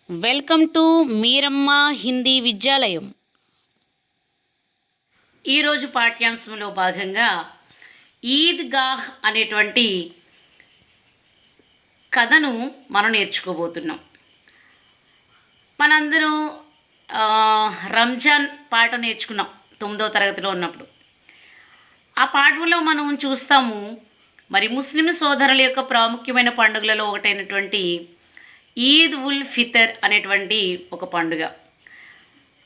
Welcome to మీరమ్మ Hindi విద్యాలయం. ఈరోజు పాఠ్యాంశంలో భాగంగా ఈద్గాహ్ అనేటువంటి కథను మనం నేర్చుకోబోతున్నాం. మనందరం రంజాన్ పాట నేర్చుకున్నాం 9వ తరగతిలో ఉన్నప్పుడు. ఆ పాఠంలో మనం చూస్తాము, మరి ముస్లిం సోదరుల యొక్క ప్రాముఖ్యమైన పండుగలలో ఒకటైనటువంటి ఈద్ ఉల్ ఫితర్ అనేటువంటి ఒక పండుగ.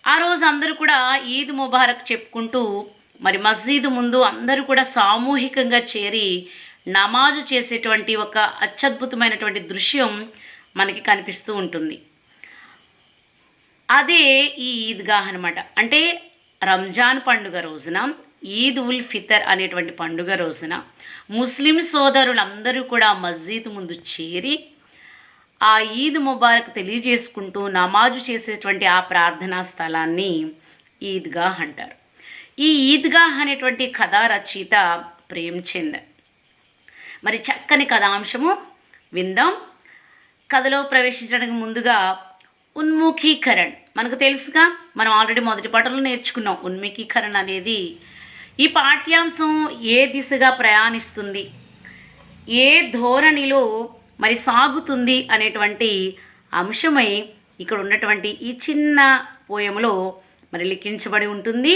ఆ రోజు అందరూ కూడా ఈద్ ముబారక్ చెప్పుకుంటూ మరి మస్జిద్ ముందు అందరూ కూడా సామూహికంగా చేరి నమాజు చేసేటువంటి ఒక అత్యద్భుతమైనటువంటి దృశ్యం మనకి కనిపిస్తూ ఉంటుంది. అదే ఈ ఈద్గాహ్ అనమాట. అంటే రంజాన్ పండుగ రోజున, ఈద్ ఉల్ ఫితర్ అనేటువంటి పండుగ రోజున ముస్లిం సోదరులందరూ కూడా మస్జిద్ ముందు చేరి ఆ ఈద్ ముబారక్ తెలియజేసుకుంటూ నమాజు చేసేటువంటి ఆ ప్రార్థనా స్థలాన్ని ఈద్గాహ్ అంటారు. ఈ ఈద్గాహ్ అనేటువంటి కథా రచయిత ప్రేమ్చంద్. మరి చక్కని కథాంశము విందాం. కథలో ప్రవేశించడానికి ముందుగా ఉన్ముఖీకరణ్ మనకు తెలుసుగా, మనం ఆల్రెడీ మొదటి పాఠంలో నేర్చుకున్నాం. ఉన్ముఖీకరణ్ అనేది ఈ పాఠ్యాంశం ఏ దిశగా ప్రయాణిస్తుంది, ఏ ధోరణిలో మరి సాగుతుంది అనేటువంటి అంశమై ఇక్కడ ఉన్నటువంటి ఈ చిన్న పోయములో మరి లిఖించబడి ఉంటుంది.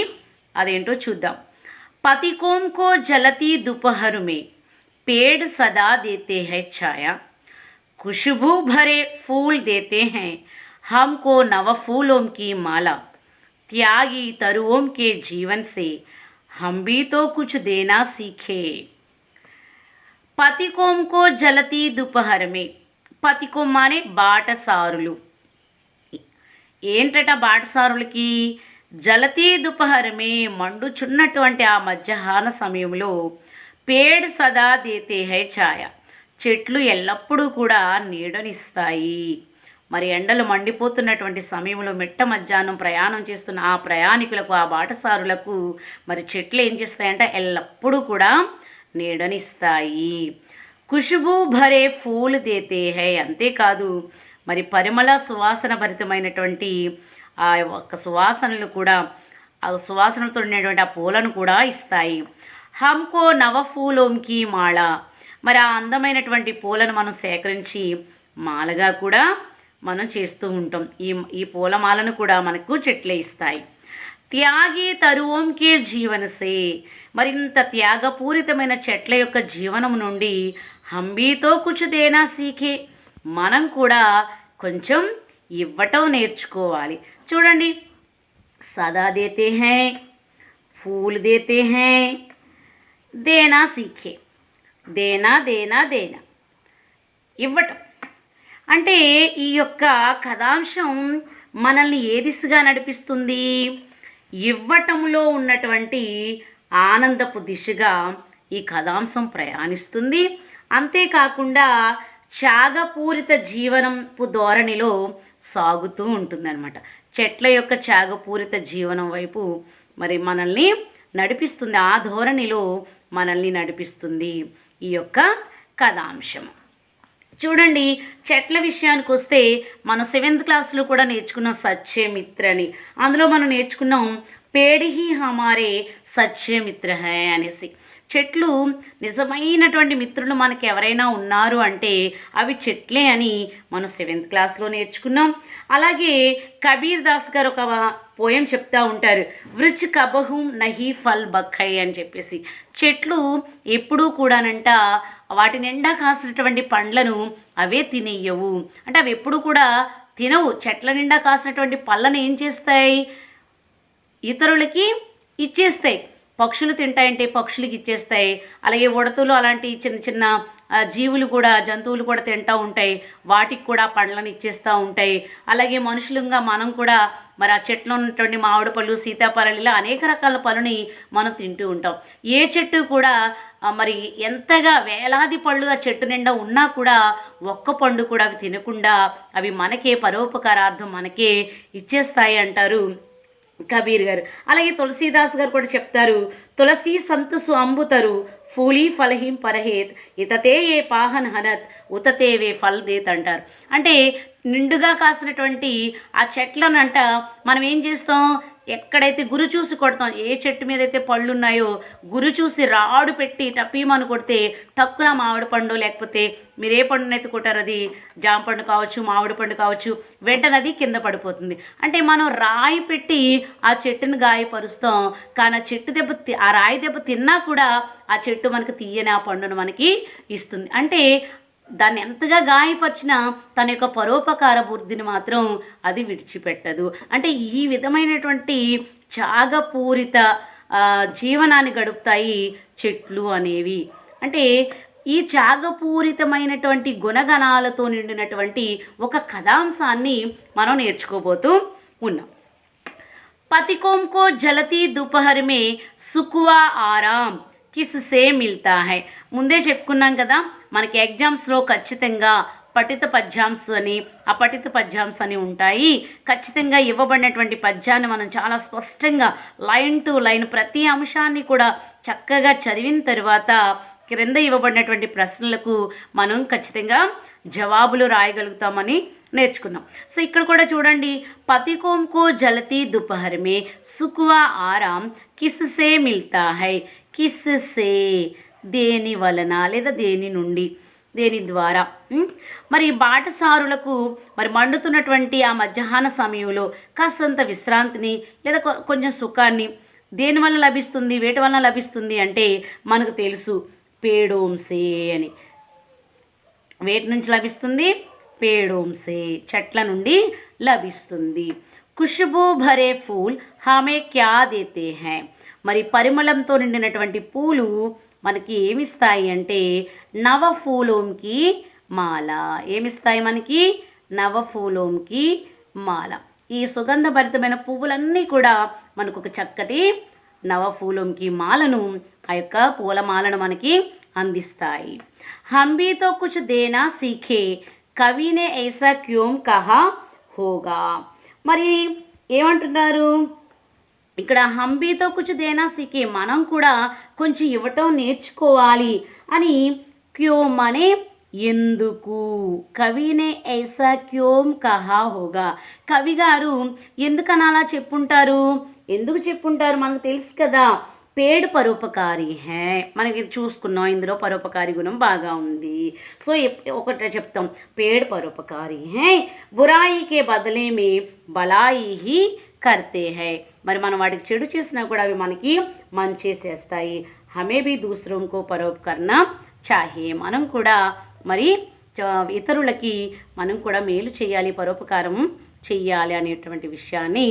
అదేంటో చూద్దాం. పతికోంకో జలతి दोपहर में पेड़ सदा देते हैं छाया, खुशबू भरे फूल देते हैं हमको नव फूलों की माला, त्यागी तरुओं के जीवन से हम भी तो कुछ देना सीखे. పతికోంకో జలతి దుపహరమే. పతికోం అనే బాటసారులు. ఏంటట బాటసారులకి? జలతి దుపహరమే మండుచున్నటువంటి ఆ మధ్యాహ్న సమయంలో పేడ్ సదా దేతే హై ఛాయ, చెట్లు ఎల్లప్పుడూ కూడా నీడనిస్తాయి. మరి ఎండలు మండిపోతున్నటువంటి సమయంలో మిట్ట మధ్యాహ్నం ప్రయాణం చేస్తున్న ఆ ప్రయాణికులకు, ఆ బాటసారులకు మరి చెట్లు ఏం చేస్తాయంటే ఎల్లప్పుడూ కూడా నీడనిస్తాయి. ఖుష్బూ భరే ఫూల్ దేతే హై, అంతేకాదు మరి పరిమళ సువాసన భరితమైనటువంటి ఆ యొక్క సువాసనలు కూడా, ఆ సువాసనలతో ఉండేటువంటి ఆ పూలను కూడా ఇస్తాయి. హమ్కో నవ ఫూలోంకి మాల, మరి ఆ అందమైనటువంటి పూలను మనం సేకరించి మాలగా కూడా మనం చేస్తూ ఉంటాం. ఈ పూలమాలను కూడా మనకు చెట్లే ఇస్తాయి. త్యాగి తరువంకే జీవనసే, మరింత త్యాగపూరితమైన చెట్ల యొక్క జీవనం నుండి హంబీతో కుచుదేనా సీఖే, మనం కూడా కొంచెం ఇవ్వటం నేర్చుకోవాలి. చూడండి, సదా దేతే high, pool దేతే high, Dena సీఖే. Dena Dena Dena, ఇవ్వటం. అంటే ఈ యొక్క కథాంశం మనల్ని ఏ దిశగా నడిపిస్తుంది? ఇవ్వటంలో ఉన్నటువంటి ఆనందపు దిశగా ఈ కథాంశం ప్రయాణిస్తుంది. అంతేకాకుండా త్యాగపూరిత జీవనపు ధోరణిలో సాగుతూ ఉంటుందన్నమాట. చెట్ల యొక్క త్యాగపూరిత జీవనం వైపు మరి మనల్ని నడిపిస్తుంది, ఆ ధోరణిలో మనల్ని నడిపిస్తుంది ఈ యొక్క కథాంశం. చూడండి, చెట్ల విషయానికి వస్తే మనం 7th క్లాస్లో కూడా నేర్చుకున్నాం సచ్చే మిత్రని. అందులో మనం నేర్చుకున్నాం పేడిహి హమారే సచ్చే మిత్ర హై అనేసి. చెట్లు నిజమైనటువంటి మిత్రులు మనకి ఎవరైనా ఉన్నారు అంటే అవి చెట్లే అని మనం 7th క్లాస్లో నేర్చుకున్నాం. అలాగే కబీర్ దాస్ గారు ఒక పోయం చెప్తా ఉంటారు, వృచ్ కబహుం నహి ఫల్ బఖై అని చెప్పేసి. చెట్లు ఎప్పుడూ కూడానంట వాటి నిండా కాసినటువంటి పండ్లను అవే తినేయవు. అంటే అవి ఎప్పుడు కూడా తినవు. చెట్ల నిండా కాసినటువంటి పళ్ళను ఏం చేస్తాయి? ఇతరులకి ఇచ్చేస్తాయి. పక్షులు తింటాయంటే పక్షులకి ఇచ్చేస్తాయి. అలాగే ఉడతలు అలాంటి చిన్న చిన్న జీవులు కూడా, జంతువులు కూడా తింటూ ఉంటాయి, వాటికి కూడా పండ్లను ఇచ్చేస్తూ ఉంటాయి. అలాగే మనుషులుగా మనం కూడా మరి ఆ చెట్లో ఉన్నటువంటి మామిడి పళ్ళు, సీతాఫలాలు, ఇలా అనేక రకాల పళ్ళని మనం తింటూ ఉంటాం. ఏ చెట్టు కూడా మరి ఎంతగా వేలాది పళ్ళు ఆ చెట్టు నిండా ఉన్నా కూడా ఒక్క పండు కూడా అవి తినకుండా అవి మనకే పరోపకారార్థం మనకే ఇచ్చేస్తాయి అంటారు కబీర్ గారు. అలాగే తులసీదాస్ గారు కూడా చెప్తారు, తులసి సంతసు అంబుతరు ఫూలీ ఫలహిం పరహేత్ ఇతతే ఏ పాహన్ హనత్ ఉతతే వే ఫల్ దేత్ అంటారు. అంటే నిండుగా కాసినటువంటి ఆ చెట్లనంట మనం ఏం చేస్తాం, ఎక్కడైతే గురి చూసి కొడతాం, ఏ చెట్టు మీద అయితే పళ్ళు ఉన్నాయో గురి చూసి రాడు పెట్టి టపీమని కొడితే టక్కున మామిడి పండు, లేకపోతే మీరు ఏ పండునైతే కొట్టారు అది జామ పండు కావచ్చు, మామిడి పండు కావచ్చు, వెంటనే అది కింద పడిపోతుంది. అంటే మనం రాయి పెట్టి ఆ చెట్టును గాయపరుస్తాం, కానీ ఆ చెట్టు దెబ్బ ఆ రాయి దెబ్బ తిన్నా కూడా ఆ చెట్టు మనకి తీయని ఆ పండును మనకి ఇస్తుంది. అంటే దాన్ని ఎంతగా గాయపరిచినా తన యొక్క పరోపకార బుద్ధిని మాత్రం అది విడిచిపెట్టదు. అంటే ఈ విధమైనటువంటి త్యాగపూరిత జీవనాన్ని గడుపుతాయి చెట్లు అనేవి. అంటే ఈ త్యాగపూరితమైనటువంటి గుణగణాలతో నిండినటువంటి ఒక కథాంశాన్ని మనం నేర్చుకోబోతూ ఉన్నాం. పతికోం కో జలతి దుపహర్ మే సుకువా ఆరాం కిస్సే మిల్తా హై. ముందే చెప్పుకున్నాం కదా, మనకి ఎగ్జామ్స్లో ఖచ్చితంగా పఠిత పద్యాంశ అని అపఠిత పద్యాంశ అని ఉంటాయి. ఖచ్చితంగా ఇవ్వబడినటువంటి పద్యాన్ని మనం చాలా స్పష్టంగా లైన్ టు లైన్ ప్రతి అంశాన్ని కూడా చక్కగా చదివిన తర్వాత క్రింద ఇవ్వబడినటువంటి ప్రశ్నలకు మనం ఖచ్చితంగా జవాబులు రాయగలుగుతామని నేర్చుకున్నాం. సో ఇక్కడ కూడా చూడండి, పతికోంకో జలతి దుపహర్ మే సుకువా ఆరాం కిస్సే మిల్తా హై. కిస్సే దేని వలన లేదా దేని నుండి, దేని ద్వారా. మరి బాటసారులకు మరి మండుతున్నటువంటి ఆ మధ్యాహ్న సమయంలో కాస్తంత విశ్రాంతిని లేదా కొంచెం సుఖాన్ని దేనివల్ల లభిస్తుంది, వేటి వలన లభిస్తుంది అంటే మనకు తెలుసు, పేడోంసే అని. వేటి నుంచి లభిస్తుంది, పేడోంసే చెట్ల నుండి లభిస్తుంది. ఖుష్బూ భరే ఫూల్ హమే క్యా దేతే హై. మరి పరిమళంతో నిండినటువంటి పూలు మనకి ఏమిస్తాయి అంటే నవ ఫూలోంకి మాల. ఏమిస్తాయి మనకి, నవ ఫూలోంకి మాల. ఈ సుగంధభరితమైన పువ్వులన్నీ కూడా మనకు ఒక చక్కటి నవ ఫూలోంకి మాలను, ఆ యొక్క పూలమాలను మనకి అందిస్తాయి. హంబీతో కుచ్ దేనా సీఖే కవినే ఐసా క్యోం కహా హోగా. మరి ఏమంటున్నారు ఇక్కడ, హంబీతో కుచ్ దేనా సీఖే మనం కూడా కొంచెం ఇవ్వటం నేర్చుకోవాలి అని. క్యోం అనే ఎందుకు, కవినే ఐసా క్యోం కహా హోగా. కవి గారు ఎందుకని అలా చెప్పుంటారు, ఎందుకు చెప్పుంటారు మనకు తెలుసు కదా, పేడ్ పరోపకారి హే. మనకి చూసుకున్నాం ఇందులో పరోపకారి గుణం బాగా ఉంది. సో ఒకటే చెప్తాం, పేడ్ పరోపకారి హే బురాయికే బదలే మే బలాయి హీ కర్తే హై. మరి మనం వాటికి చెడు చేసినా కూడా అవి మనకి మంచి చేస్తాయి. హమే భీ దూసరోంకో పరోపకరణ చాహే. మనం కూడా మరి ఇతరులకి మనం కూడా మేలు చేయాలి, పరోపకారం చెయ్యాలి అనేటువంటి విషయాన్ని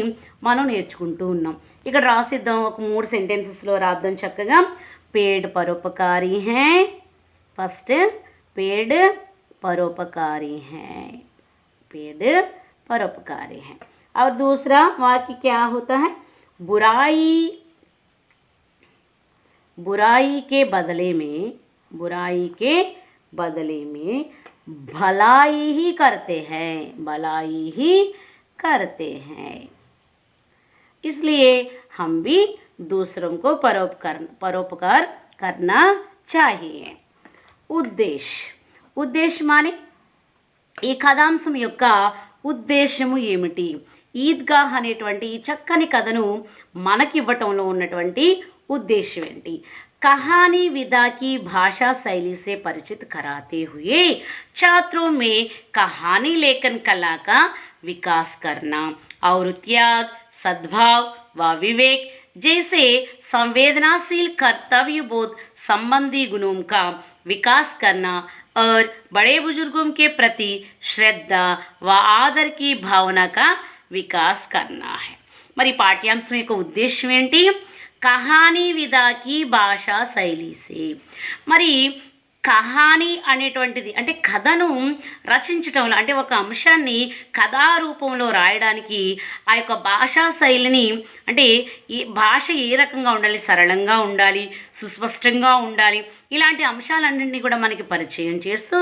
మనం నేర్చుకుంటూ ఉన్నాం. ఇక్కడ రాసిద్దాం, ఒక 3 సెంటెన్సెస్లో రాద్దాం చక్కగా. पेड़ परोपकारी हैं, फर्स्ट पेड़ परोपकारी हैं, पेड़ परोपकारी हैं। और दूसरा वाक्य क्या होता है, बुराई के बदले में, बुराई के बदले में भलाई ही करते हैं, भलाई ही करते हैं। इसलिए हम भी दूसरों को परोपकार करना चाहिए। ఉద్దేశం మానే ఈ కథాంశం యొక్క ఉద్దేశము ఏమిటి? ఈద్గాహ్ అనేటువంటి ఈ చక్కని కథను మనకివ్వటంలో ఉన్నటువంటి ఉద్దేశం ఏంటి? कहानी विधा की भाषा शैली से परिचित कराते हुए छात्रों में कहानी लेखन कला का विकास करना और त्याग, सद्भाव व विवेक जैसे संवेदनाशील कर्तव्य बोध संबंधी गुणों का विकास करना और बड़े बुजुर्गों के प्रति श्रद्धा व आदर की भावना का विकास करना है। మరి పాఠ్యాంశం యొక్క ఉద్దేశం ఏంటి? కహానీ విధాకి భాషా శైలి సే, మరి కహాని అనేటువంటిది అంటే కథను రచించటంలో, అంటే ఒక అంశాన్ని కథారూపంలో రాయడానికి ఆ యొక్క భాషా శైలిని, అంటే ఈ భాష ఏ రకంగా ఉండాలి, సరళంగా ఉండాలి, సుస్పష్టంగా ఉండాలి, ఇలాంటి అంశాలన్నింటినీ కూడా మనకి పరిచయం చేస్తూ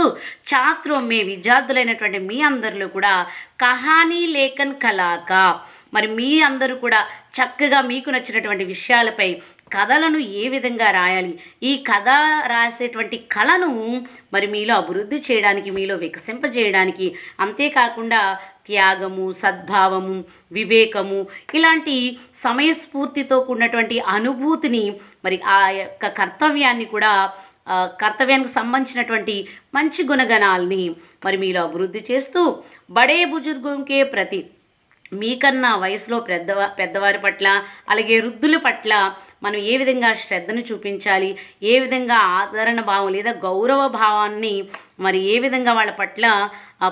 ఛాత్రో మే విద్యార్థులైనటువంటి మీ అందరిలో కూడా కహానీ లేఖన్ కళాక, మరి మీ అందరూ కూడా చక్కగా మీకు నచ్చినటువంటి విషయాలపై కథలను ఏ విధంగా రాయాలి, ఈ కథ రాసేటువంటి కళను మరి మీలో అభివృద్ధి చేయడానికి, మీలో వికసింపజేయడానికి, అంతేకాకుండా త్యాగము, సద్భావము, వివేకము, ఇలాంటి సమయస్ఫూర్తితో కూడినటువంటి అనుభూతిని, మరి ఆ యొక్క కర్తవ్యాన్ని కూడా కర్తవ్యానికి సంబంధించినటువంటి మంచి గుణగణాలని మరి మీలో అభివృద్ధి చేస్తూ బడే బుజుర్గంకే ప్రతి, మీకన్నా వయసులో పెద్దవారి పట్ల, అలాగే వృద్ధుల పట్ల మనం ఏ విధంగా శ్రద్ధను చూపించాలి, ఏ విధంగా ఆదరణ భావం లేదా గౌరవ భావాన్ని మరి ఏ విధంగా వాళ్ళ పట్ల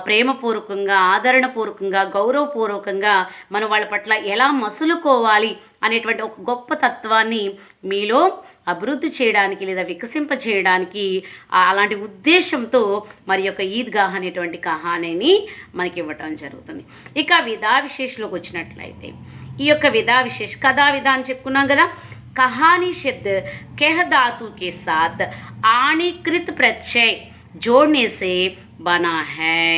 ప్రేమపూర్వకంగా, ఆదరణపూర్వకంగా, గౌరవపూర్వకంగా మనం వాళ్ళ పట్ల ఎలా మసులుకోవాలి అనేటువంటి ఒక గొప్ప తత్వాన్ని మీలో అభివృద్ధి చేయడానికి లేదా వికసింపచేయడానికి అలాంటి ఉద్దేశంతో మరి యొక్క ఈద్గాహ్ అనేటువంటి కహానీని మనకి ఇవ్వటం జరుగుతుంది. ఇక విధా విశేషలోకి వచ్చినట్లయితే ఈ యొక్క విధా విశేష కథా విధా అని చెప్పుకున్నాం కదా. कहानी शब्द कह धातु के साथ आणीकृत प्रत्यय जोड़ने से बना है.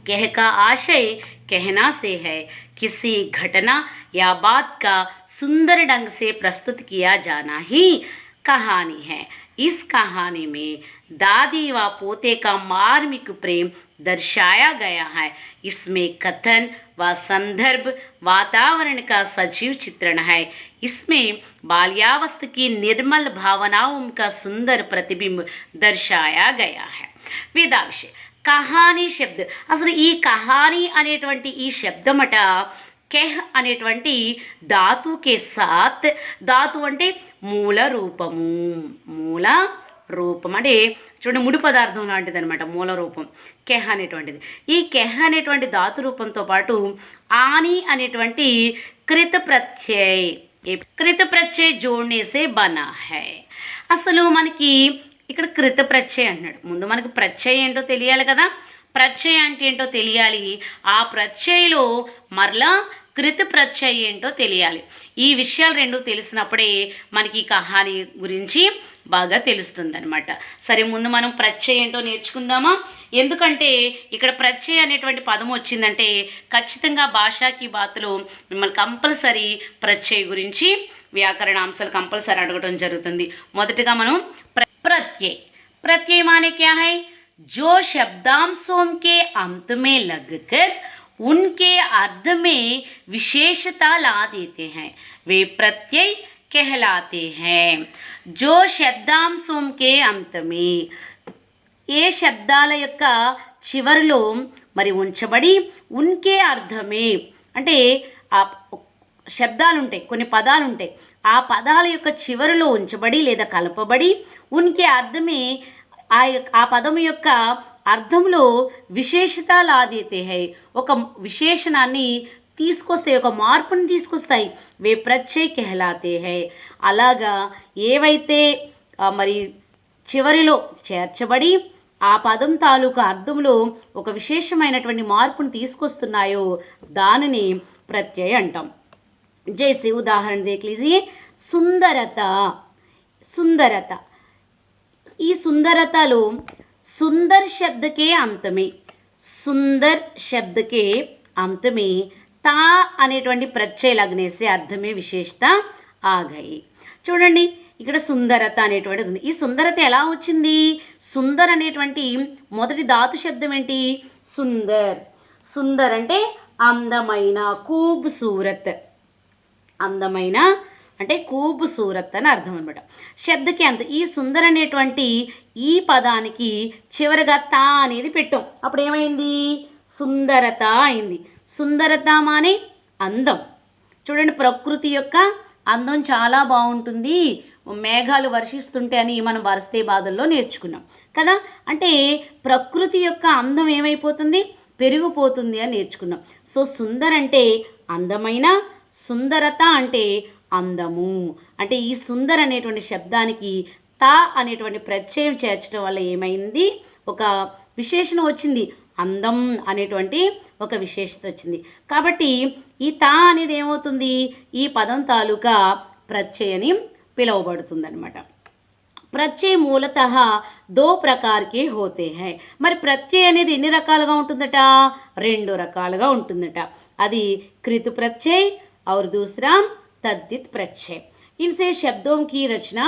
कह का आशय कहना से है, किसी घटना या बात का सुंदर ढंग से प्रस्तुत किया जाना ही कहानी है. इस कहानी में दादी व पोते का मार्मिक प्रेम दर्शाया गया है. इसमें कथन व संदर्भ वातावरण का सजीव चित्रण है. इसमें बाल्यावस्था की निर्मल भावनाओं का सुंदर प्रतिबिंब दर्शाया गया है. विधा विषय కహానీ శబ్ద, అసలు ఈ కహానీ అనేటువంటి ఈ శబ్దమట కెహ్ అనేటువంటి ధాతుకే సాత్, ధాతు అంటే మూల రూపము, మూల రూపం అంటే చూడండి ముడి పదార్థం లాంటిది అనమాట మూల రూపం కెహ్ అనేటువంటిది. ఈ కెహ్ అనేటువంటి ధాతు రూపంతో పాటు ఆని అనేటువంటి కృత ప్రత్యయ జోడ్నేసే బనా హై. అసలు మనకి ఇక్కడ కృత ప్రత్యయ అంటున్నాడు. ముందు మనకు ప్రత్యయ ఏంటో తెలియాలి కదా, ప్రత్యయ అంటే ఏంటో తెలియాలి, ఆ ప్రత్యయలో మరలా కృత ప్రత్యయ ఏంటో తెలియాలి. ఈ విషయాలు రెండు తెలిసినప్పుడే మనకి ఈ కహానీ గురించి బాగా తెలుస్తుంది అనమాట. సరే, ముందు మనం ప్రత్యయ ఏంటో నేర్చుకుందామా. ఎందుకంటే ఇక్కడ ప్రత్యయ అనేటువంటి పదం వచ్చిందంటే ఖచ్చితంగా భాషాకి బాతులో మిమ్మల్ని కంపల్సరీ ప్రత్యయ గురించి వ్యాకరణాంశాలు కంపల్సరీ అడగడం జరుగుతుంది. మొదటగా మనం प्रत्यय माने क्या है, जो शब्दांशों के अंत में लगकर उनके अर्थ में विशेषता ला देते हैं, वे प्रत्यय कहलाते हैं. जो शब्दांशों के अंत में, ఏ శబ్దాల యొక్క చివరిలో మరి ఉంచబడి ఉన్కే అర్థమే, అంటే ఆ శబ్దాలు ఉంటాయి, కొన్ని పదాలు ఉంటాయి, ఆ పదాల యొక్క చివరిలో ఉంచబడి లేదా కలపబడి ఉనికి అర్థమే ఆ పదం యొక్క అర్థంలో విశేషత లాదేతే హై, ఒక విశేషణాన్ని తీసుకొస్తాయి, ఒక మార్పుని తీసుకొస్తాయి. వే ప్రత్యయ కెహలాతే హై. అలాగా ఏవైతే మరి చివరిలో చేర్చబడి ఆ పదం తాలూకు అర్థంలో ఒక విశేషమైనటువంటి మార్పును తీసుకొస్తున్నాయో దానిని ప్రత్యయ అంటాం. जैसे उदाहरण देख लीजिए, सुंदरता. सुंदरता, ఈ సుందరతలో सुंदर शब्द के अंत में, सुंदर शब्द के अंत में తా అనేటువంటి ప్రత్యయ लगने से अर्थ में विशेषता आ गई. చూడండి ఇక్కడ సుందరత అనేటువంటిది ఉంది. ఈ సుందరత ఎలా వచ్చింది, సుందర్ అనేటువంటి మొదటి ధాతు శబ్దం ఏంటి, సుందర్. సుందర్ అంటే అందమైన, ఖూబ్సూరత్, అందమైన అంటే ఖూబ్సూరత్ అని అర్థం అనమాట. శబ్దకి అంత ఈ సుందర్ అనేటువంటి ఈ పదానికి చివరిగా తా అనేది పెట్టాం, అప్పుడు ఏమైంది, సుందరత అయింది. సుందరత మానే అందం. చూడండి, ప్రకృతి యొక్క అందం చాలా బాగుంటుంది, మేఘాలు వర్షిస్తుంటే అని మనం వరస్తే బాధల్లో నేర్చుకున్నాం కదా. అంటే ప్రకృతి యొక్క అందం ఏమైపోతుంది, పెరిగిపోతుంది అని నేర్చుకున్నాం. సో సుందర్ అంటే అందమైన, సుందరత అంటే అందము. అంటే ఈ సుందర్ అనేటువంటి శబ్దానికి తా అనేటువంటి ప్రత్యయం చేర్చడం వల్ల ఏమైంది, ఒక విశేషణం వచ్చింది, అందం అనేటువంటి ఒక విశేషత వచ్చింది. కాబట్టి ఈ తా అనేది ఏమవుతుంది, ఈ పదం తాలూకా ప్రత్యయని పిలువబడుతుంది అనమాట. ప్రత్యయ మూలతః దో ప్రకారకే హోతే హై. మరి ప్రత్యయ అనేది ఎన్ని రకాలుగా ఉంటుందట, 2 రకాలుగా ఉంటుందట. అది कृत प्रत्यय और दूसरा तद्धित प्रत्यय. इनसे शब्दों की रचना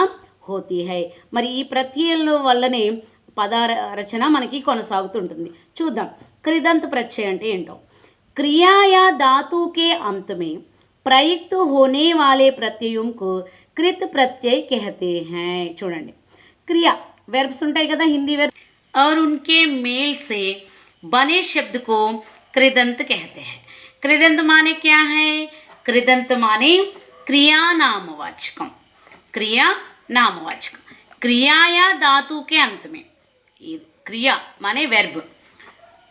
होती है. మరి ఈ ప్రత్యయాల వల్లనే పద రచన మనకి కొనసాగుతుంటుంది. చూద్దాం कृदंत प्रत्यय అంటే ఏంటో. क्रिया या धातु के अंत में प्रयुक्त होने वाले प्रत्ययों को कृत प्रत्यय कहते हैं. చూడండి, क्रिया वर्ब्स ఉంటాయి కదా, హిందీ वर्ब, और उनके मेल से बने शब्द को कृदंत कहते हैं. कृदंत माने क्या है, कृदंत माने क्रिया नामवाचकम. क्रिया नामवाचकम, क्रिया या धातु के अंत में, क्रिया माने वर्ब,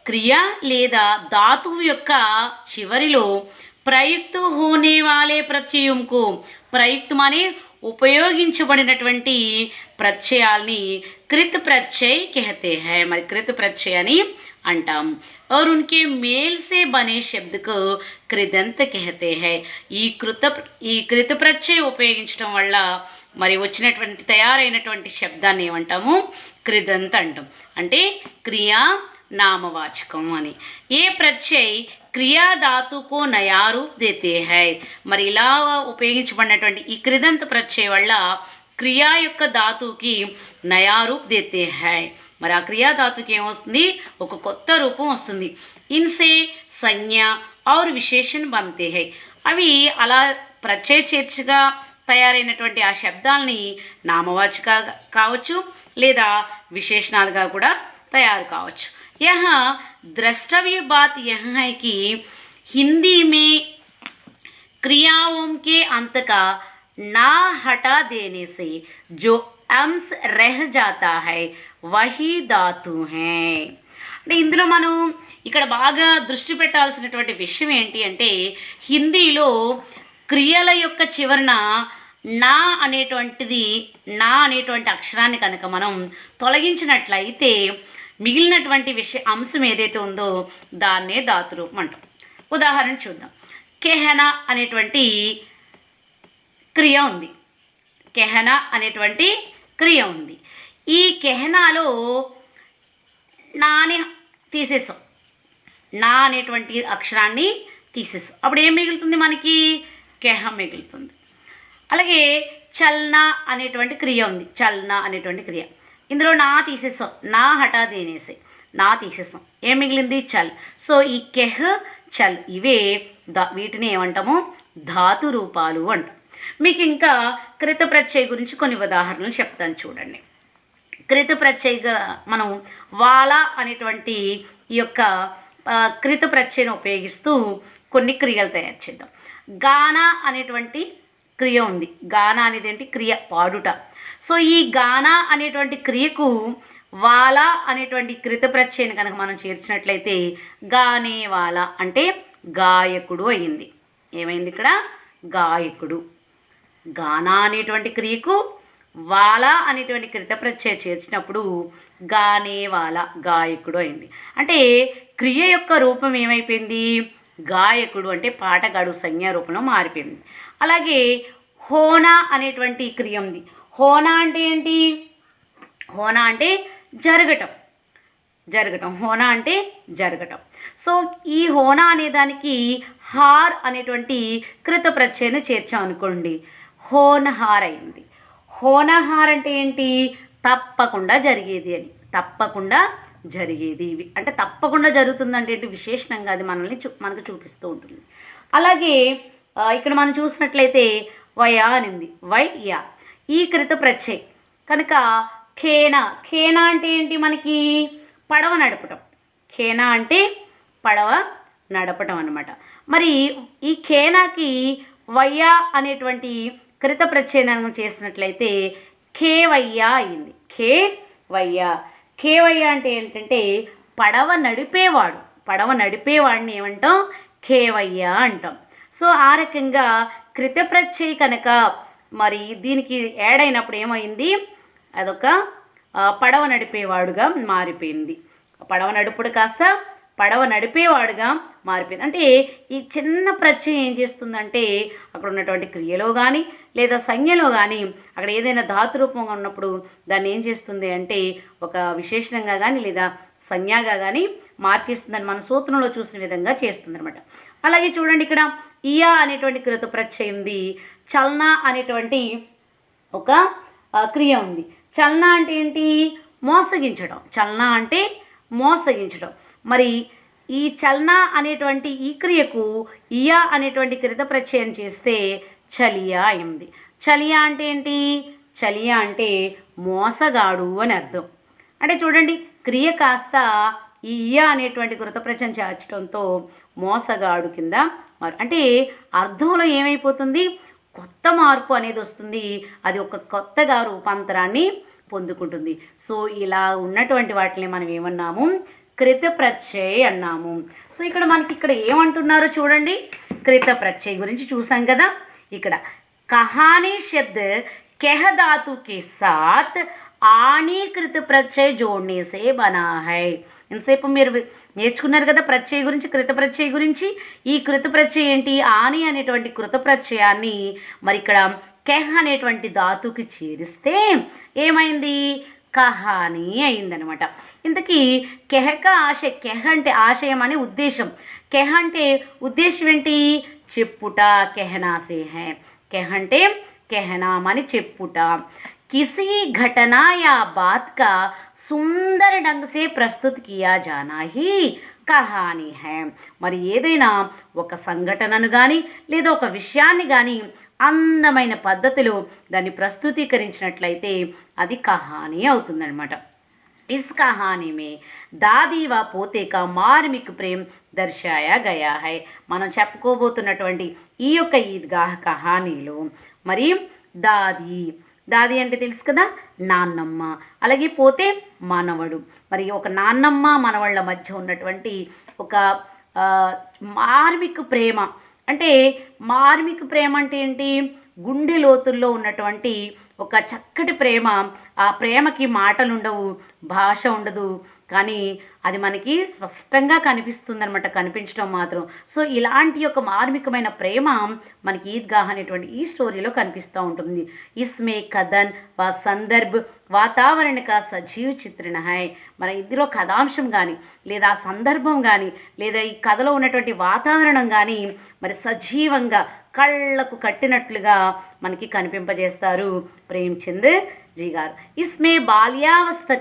క్రియ లేదా ధాతువు యొక్క చివరిలో ప్రయుక్త హోనే వాలే ప్రత్యయంకు, ప్రయుక్తం అనే ఉపయోగించబడినటువంటి ప్రత్యయాల్ని కృత ప్రత్యయ कहते हैं. మరి కృత ప్రత్యయ అని అంటాం. और उनके मेल से बने शब्द को कृदंत कहते हैं. ఈ కృత ప్రత్యయ ఉపయోగించడం వల్ల మరి వచ్చినటువంటి తయారైనటువంటి శబ్దాన్ని ఏమంటాము, కృదంత అంటాం. అంటే క్రియా నామవాచకం అని. ఏ ప్రత్యయ క్రియా ధాతుకు నయా రూప్ దేతే హై. మరి ఇలా ఉపయోగించబడినటువంటి ఈ కృదంత ప్రత్యయ వల్ల క్రియా యొక్క ధాతువుకి నయా రూప్ దేతే హై. మరి ఆ క్రియా ధాతుకి ఏమొస్తుంది, ఒక కొత్త రూపం వస్తుంది. ఇన్సే సంజ్ఞ ఔర్ విశేషణ బంతే హై. అవి అలా ప్రత్యయ చేర్చగా తయారైనటువంటి ఆ శబ్దాలని నామవాచక కావచ్చు లేదా విశేషణాలుగా కూడా తయారు కావచ్చు. यहाँ द्रष्टव्य बात यह है कि हिंदी में क्रियाओं के अंत का ना हटा देने से जो अंश रह जाता है वही धातु है. అంటే ఇందులో మనం ఇక్కడ బాగా దృష్టి పెట్టాల్సినటువంటి విషయం ఏంటి అంటే, హిందీలో క్రియల యొక్క చివరన నా అనేటువంటి అక్షరాన్ని కనుక మనం తొలగించినట్లయితే మిగిలినటువంటి అంశం ఏదైతే ఉందో దాన్నే ధాతురూపం అంటాం. ఉదాహరణ చూద్దాం. కెహనా అనేటువంటి క్రియ ఉంది. కెహనా అనేటువంటి క్రియ ఉంది. ఈ కెహనాలో నాని తీసేసాం, నా అనేటువంటి అక్షరాన్ని తీసేసాం. అప్పుడు ఏం మిగులుతుంది మనకి, కెహ మిగులుతుంది. అలాగే చల్నా అనేటువంటి క్రియ ఉంది. చల్నా అనేటువంటి క్రియ, ఇందులో నా తీసేసాం, నా హఠా దేనేసే, నా తీసేసాం, ఏం మిగిలింది, చల్. సో ఈ కెహ్ చల్ ఇవే వీటిని ఏమంటాము, ధాతు రూపాలు అంటాం. మీకు ఇంకా కృత ప్రత్యయ గురించి కొన్ని ఉదాహరణలు చెప్తాను చూడండి. కృత ప్రత్యయగా మనం వాలా అనేటువంటి ఈ యొక్క కృత ప్రత్యయను ఉపయోగిస్తూ కొన్ని క్రియలు తయారు చేద్దాం. గానా అనేటువంటి క్రియ ఉంది. గానా అనేది ఏంటి, క్రియ, పాడుట. సో ఈ గానా అనేటువంటి క్రియకు వాలా అనేటువంటి కృత ప్రత్యయను కనుక మనం చేర్చినట్లయితే గానేవాలా అంటే గాయకుడు అయింది. ఏమైంది ఇక్కడ, గాయకుడు. గానా అనేటువంటి క్రియకు వాలా అనేటువంటి కృత ప్రత్యయ చేర్చినప్పుడు గానేవాలా గాయకుడు అయింది. అంటే క్రియ యొక్క రూపం ఏమైపోయింది, గాయకుడు అంటే పాటగాడు సంజ్ఞా రూపంలో మారిపోయింది. అలాగే హోనా అనేటువంటి క్రియ ఉంది. హోనా అంటే ఏంటి, హోనా అంటే జరగటం, జరగటం, హోనా అంటే జరగటం. సో ఈ హోనా అనేదానికి హార్ అనేటువంటి కృత ప్రత్యయను చేర్చాం అనుకోండి, హోనహార్ అయింది. హోనహార్ అంటే ఏంటి, తప్పకుండా జరిగేది అని, తప్పకుండా జరిగేది అంటే తప్పకుండా జరుగుతుందంటే ఏంటి, విశేషణంగా అది మనకు చూపిస్తూ ఉంటుంది. అలాగే ఇక్కడ మనం చూసినట్లయితే వయా అని ఉంది, వయ్యా ఈ కృత ప్రత్యయ కనుక ఖేనా, ఖేనా అంటే ఏంటి మనకి పడవ నడపటం, ఖేనా అంటే పడవ నడపటం అన్నమాట. మరి ఈ ఖేనాకి వయ్యా అనేటువంటి కృత ప్రత్యయనం చేసినట్లయితే ఖేవయ్యా అయింది. ఖేవయ్యా, ఖేవయ్యా అంటే ఏంటంటే పడవ నడిపేవాడు, పడవ నడిపేవాడిని ఏమంటాం, ఖేవయ్యా అంటాం. సో ఆ రకంగా కృత ప్రత్యయ కనుక మరి దీనికి యాడ్ అయినప్పుడు ఏమైంది, అదొక పడవ నడిపేవాడుగా మారిపోయింది. పడవ నడుపుడు కాస్త పడవ నడిపేవాడుగా మారిపోయింది. అంటే ఈ చిన్న ప్రత్యయం ఏం చేస్తుందంటే అక్కడ ఉన్నటువంటి క్రియలో కానీ లేదా సంజ్ఞలో కానీ అక్కడ ఏదైనా ధాతు రూపంగా ఉన్నప్పుడు దాన్ని ఏం చేస్తుంది అంటే ఒక విశేషణంగా కానీ లేదా సంజ్ఞగా కానీ మార్చేస్తుందని మన సూత్రంలో చూసిన విధంగా చేస్తుంది అనమాట. అలాగే చూడండి, ఇక్కడ ఇయా అనేటువంటి క్రియ ప్రత్యయింది, చలన అనేటువంటి ఒక క్రియ ఉంది. చలన అంటే ఏంటి? మోసగించడం. చలన అంటే మోసగించడం. మరి ఈ చలన అనేటువంటి ఈ క్రియకు ఇయా అనేటువంటి క్రియ ప్రత్యయం చేస్తే చలియా అయింది. చలియా అంటే ఏంటి? చలియా అంటే మోసగాడు అని అర్థం. అంటే చూడండి, క్రియ కాస్త ఈ ఇయా అనేటువంటి కృత ప్రత్యయం చేర్చడంతో మోసగాడు కింద అంటే అర్థంలో ఏమైపోతుంది? కొత్త మార్పు అనేది వస్తుంది. అది ఒక కొత్తగా రూపాంతరాన్ని పొందుకుంటుంది. సో ఇలా ఉన్నటువంటి వాటిని మనం ఏమన్నాము? కృత ప్రత్యయ అన్నాము. సో ఇక్కడ మనకి ఏమంటున్నారో చూడండి. కృత ప్రత్యయ గురించి చూసాం కదా. ఇక్కడ కహానీ శబ్ద కెహ धातु के साथ आनी कृत प्रत्यय जोड़ने से बना है. ఇంతసేపు మీరు నేర్చుకున్నారు కదా ప్రత్యయ గురించి, కృత ప్రత్యయ గురించి. ఈ కృత ప్రత్యయం ఏంటి? ఆని అనేటువంటి కృత ప్రత్యయాన్ని మరి ఇక్కడ కెహ్ అనేటువంటి ధాతుకి చేరిస్తే ఏమైంది? కహాని అయిందనమాట. ఇంతకీ కెహక ఆశయ. కెహ్ అంటే ఆశయం అనే ఉద్దేశం. కెహ్ అంటే ఉద్దేశం ఏంటి? చెప్పుట. కెహనాసే హై. కెహ్ అంటే कहनाम అని చెప్పుట. किसी घटना या बात का सुंदर ढंग से प्रस्तुत किया जाना ही कहानी है. మరి ఏదైనా ఒక సంఘటనను కానీ లేదా ఒక విషయాన్ని కానీ అందమైన పద్ధతిలో దాన్ని ప్రస్తుతీకరించినట్లయితే అది కహానీ అవుతుందన్నమాట. इस कहानी में दादी व पोते का मार्मिक प्रेम दर्शाया गया है. మనం చెప్పుకోబోతున్నటువంటి ఈ యొక్క ఈద్గాహ్ కహానీలో మరి దాది అంటే తెలుసు కదా, నాన్నమ్మ. అలాగే పోతే మనవడు. మరి ఒక నాన్నమ్మ మనవళ్ళ మధ్య ఉన్నటువంటి ఒక మార్మిక ప్రేమ. అంటే మార్మిక ప్రేమ అంటే ఏంటి? గుండె లోతుల్లో ఉన్నటువంటి ఒక చక్కటి ప్రేమ. ఆ ప్రేమకి మాటలు ఉండవు, భాష ఉండదు, కానీ అది మనకి స్పష్టంగా కనిపిస్తుందనమాట, కనిపించడం మాత్రం. సో ఇలాంటి యొక్క మార్మికమైన ప్రేమ మనకి ఈద్గాహ్ అనేటువంటి ఈ స్టోరీలో కనిపిస్తూ ఉంటుంది. ఇస్మే కథన్ వా సందర్భ్ వాతావరణ కా సజీవ చిత్రణ హై. మన ఇందులో కథాంశం కానీ లేదా సందర్భం కానీ లేదా ఈ కథలో ఉన్నటువంటి వాతావరణం కానీ మరి సజీవంగా కళ్ళకు కట్టినట్లుగా మనకి కనిపింపజేస్తారు ప్రేమ్చంద్ జీ గారు. ఇస్మే బాల్యావస్థ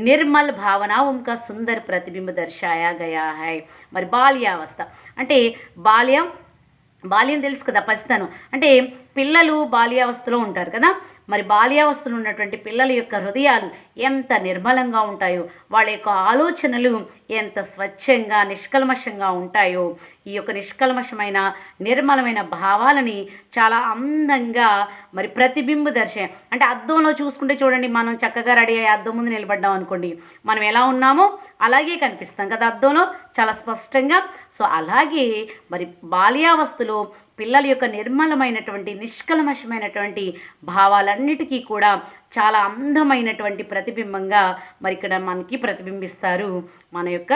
నిర్మల్ భావన ఉన్కా సుందర్ ప్రతిబింబ దర్శాయా గయా హై. మరి బాల్యావస్థ అంటే బాల్యం తెలుసు కదా, పసితనం. అంటే పిల్లలు బాల్యావస్థలో ఉంటారు కదా. మరి బాల్యావస్థలో ఉన్నటువంటి పిల్లల యొక్క హృదయాలు ఎంత నిర్మలంగా ఉంటాయో, వాళ్ళ యొక్క ఆలోచనలు ఎంత స్వచ్ఛంగా నిష్కల్మషంగా ఉంటాయో, ఈ యొక్క నిష్కల్మషమైన నిర్మలమైన భావాలని చాలా అందంగా మరి ప్రతిబింబ దర్శనం. అంటే అద్దంలో చూసుకుంటే చూడండి, మనం చక్కగా రెడీ అయ్యి అద్దం ముందు నిలబడ్డాం అనుకోండి, మనం ఎలా ఉన్నామో అలాగే కనిపిస్తాం కదా అద్దంలో చాలా స్పష్టంగా. సో అలాగే మరి బాల్యావస్థలో పిల్లల యొక్క నిర్మలమైనటువంటి నిష్కల్మషమైనటువంటి భావాలన్నిటికీ కూడా చాలా అందమైనటువంటి ప్రతిబింబంగా మరి ఇక్కడ మనకి ప్రతిబింబిస్తారు మన యొక్క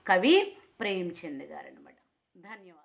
కవి ప్రేమ్చంద్ గారు అన్నమాట. ధన్యవాదాలు.